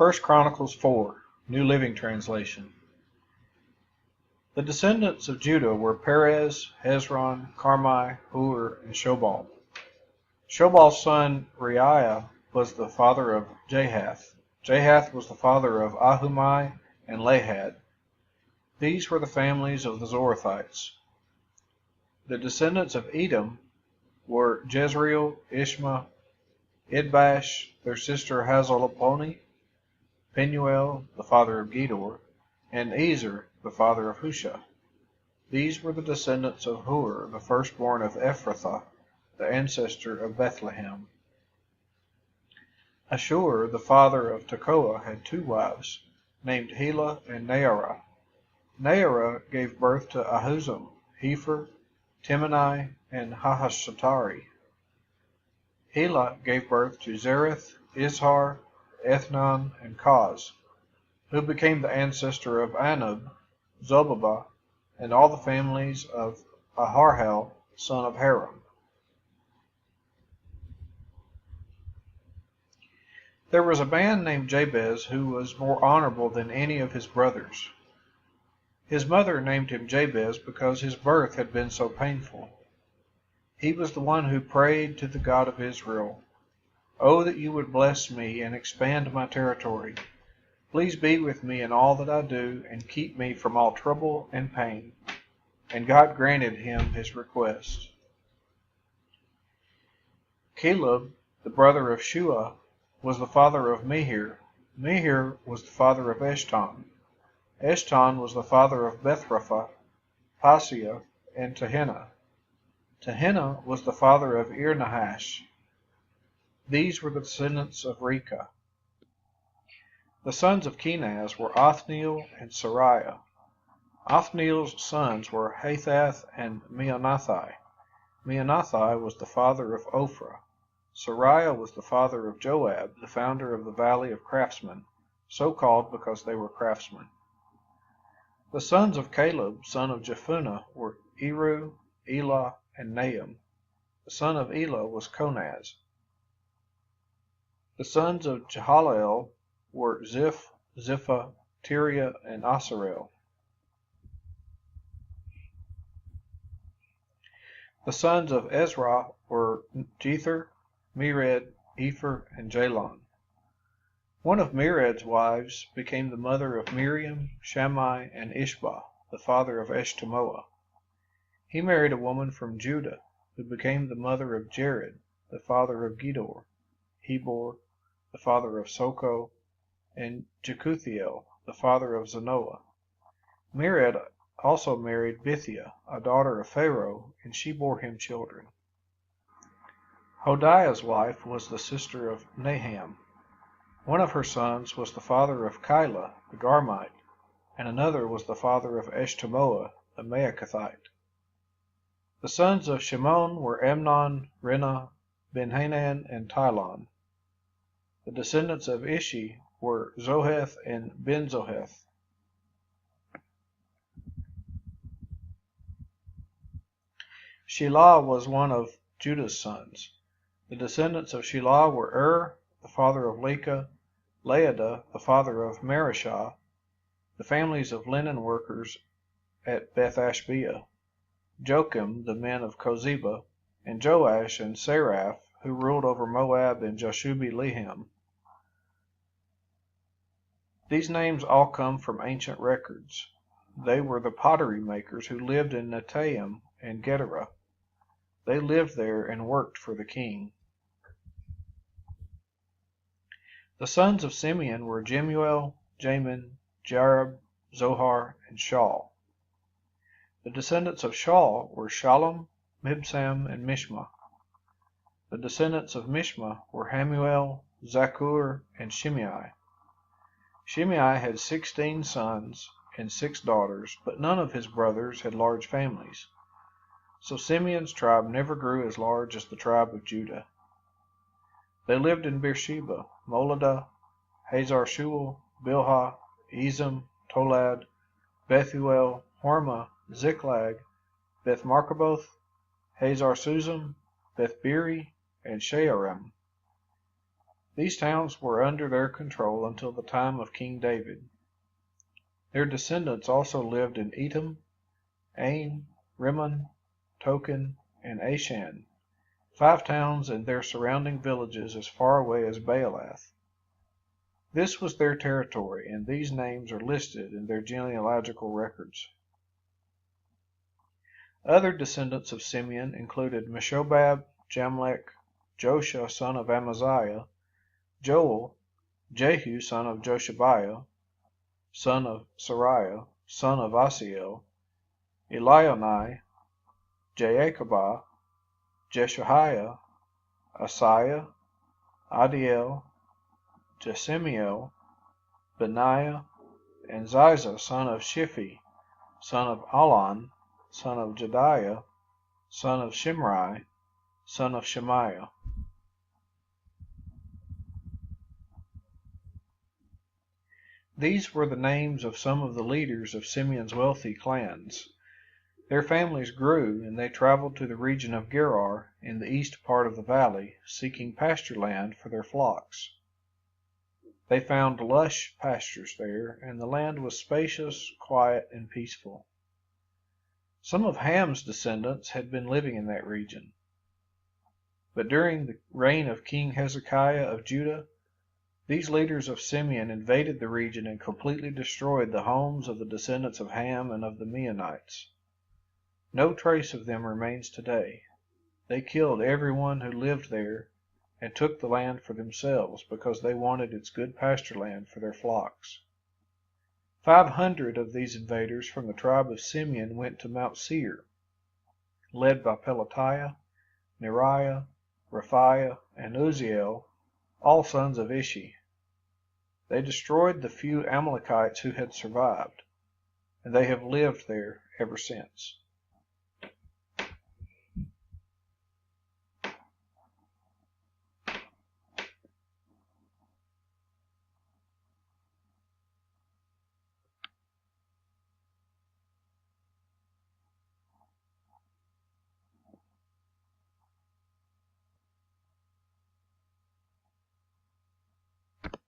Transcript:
First Chronicles 4, New Living Translation. The descendants of Judah were Perez, Hezron, Carmi, Hur, and Shobal. Shobal's son Reiah was the father of Jahath. Jahath was the father of Ahumai and Lahad. These were the families of the Zorathites. The descendants of Edom were Jezreel, Ishma, Idbash, their sister Hazalaponi, Penuel, the father of Gedor, and Ezer, the father of Husha. These were the descendants of Hur, the firstborn of Ephrathah, the ancestor of Bethlehem. Ashur, the father of Tekoa, had two wives, named Helah and Naarah. Naarah gave birth to Ahuzam, Hepher, Timni, and Hahashatari. Helah gave birth to Zereth, Ishar, Ethnan, and Koz, who became the ancestor of Anub, Zobabah, and all the families of Aharhel, son of Haram. There was a man named Jabez who was more honorable than any of his brothers. His mother named him Jabez because his birth had been so painful. He was the one who prayed to the God of Israel, "Oh, that you would bless me and expand my territory. Please be with me in all that I do and keep me from all trouble and pain." And God granted him his request. Caleb, the brother of Shua, was the father of Mehir. Mehir was the father of Eshton. Eshton was the father of Bethrapha, Paseah, and Tehinnah. Tehinnah was the father of Ir-Nahash. These were the descendants of Rekah. The sons of Kenaz were Othniel and Sariah. Othniel's sons were Hathath and Meonathai. Meonathai was the father of Ophrah. Sariah was the father of Joab, the founder of the Valley of Craftsmen, so called because they were craftsmen. The sons of Caleb, son of Jephunneh, were Eru, Elah, and Nahum. The son of Elah was Konaz. The sons of Jehalelel were Ziph, Ziphah, Tiria, and Asarel. The sons of Ezra were Jether, Mered, Epher, and Jalon. One of Mered's wives became the mother of Miriam, Shammai, and Ishbah, the father of Eshtemoa. He married a woman from Judah, who became the mother of Jared, the father of Gedor, Hebor, the father of Soko, and Jekuthiel, the father of Zanoah. Mered also married Bithiah, a daughter of Pharaoh, and she bore him children. Hodiah's wife was the sister of Naham. One of her sons was the father of Keilah, the Garmite, and another was the father of Eshtemoa, the Maacathite. The sons of Shimon were Amnon, Rinnah, Ben-Hanan, and Tilon. The descendants of Ishi were Zoheth and Ben-Zoheth. Shelah was one of Judah's sons. The descendants of Shelah were the father of Lekah, Laadah, the father of Marishah, the families of linen workers at Beth-Ashbea, Joachim, the men of Kozeba, and Joash and Seraph, who ruled over Moab and Jashubi-Lehem. These names all come from ancient records. They were the pottery makers who lived in Netaim and Gederah. They lived there and worked for the king. The sons of Simeon were Jemuel, Jamin, Jarib, Zohar, and Shaul. The descendants of Shaul were Shalom, Mibsam, and Mishma. The descendants of Mishma were Hamuel, Zakur, and Shimei. Shimei had 16 sons and 6 daughters, but none of his brothers had large families. So Simeon's tribe never grew as large as the tribe of Judah. They lived in Beersheba, Moladah, Hazar-Shual, Bilhah, Ezem, Tolad, Bethuel, Hormah, Ziklag, Beth-Markaboth, Hazar-Suzim, Beth-Biri, and Shearim. These towns were under their control until the time of King David. Their descendants also lived in Etam, Ain, Rimmon, Token, and Ashan, 5 towns and their surrounding villages as far away as Baalath. This was their territory, and these names are listed in their genealogical records. Other descendants of Simeon included Meshobab, Jamlech, Josha son of Amaziah, Joel, Jehu son of Joshabiah, son of Sariah, son of Asiel, Elionai, Jaakobah, Jeshahiah, Asaiah, Adiel, Jesemiel, Benaiah, and Ziza son of Shiphi, son of Alon, son of Jediah, son of Shimri, son of Shemaiah. These were the names of some of the leaders of Simeon's wealthy clans. Their families grew, and they traveled to the region of Gerar in the east part of the valley, seeking pasture land for their flocks. They found lush pastures there, and the land was spacious, quiet, and peaceful. Some of Ham's descendants had been living in that region. But during the reign of King Hezekiah of Judah, these leaders of Simeon invaded the region and completely destroyed the homes of the descendants of Ham and of the Meunites. No trace of them remains today. They killed everyone who lived there and took the land for themselves because they wanted its good pasture land for their flocks. 500 of these invaders from the tribe of Simeon went to Mount Seir, led by Pelatiah, Neriah, Rephaiah, and Uzziel, all sons of Ishi. They destroyed the few Amalekites who had survived, and they have lived there ever since.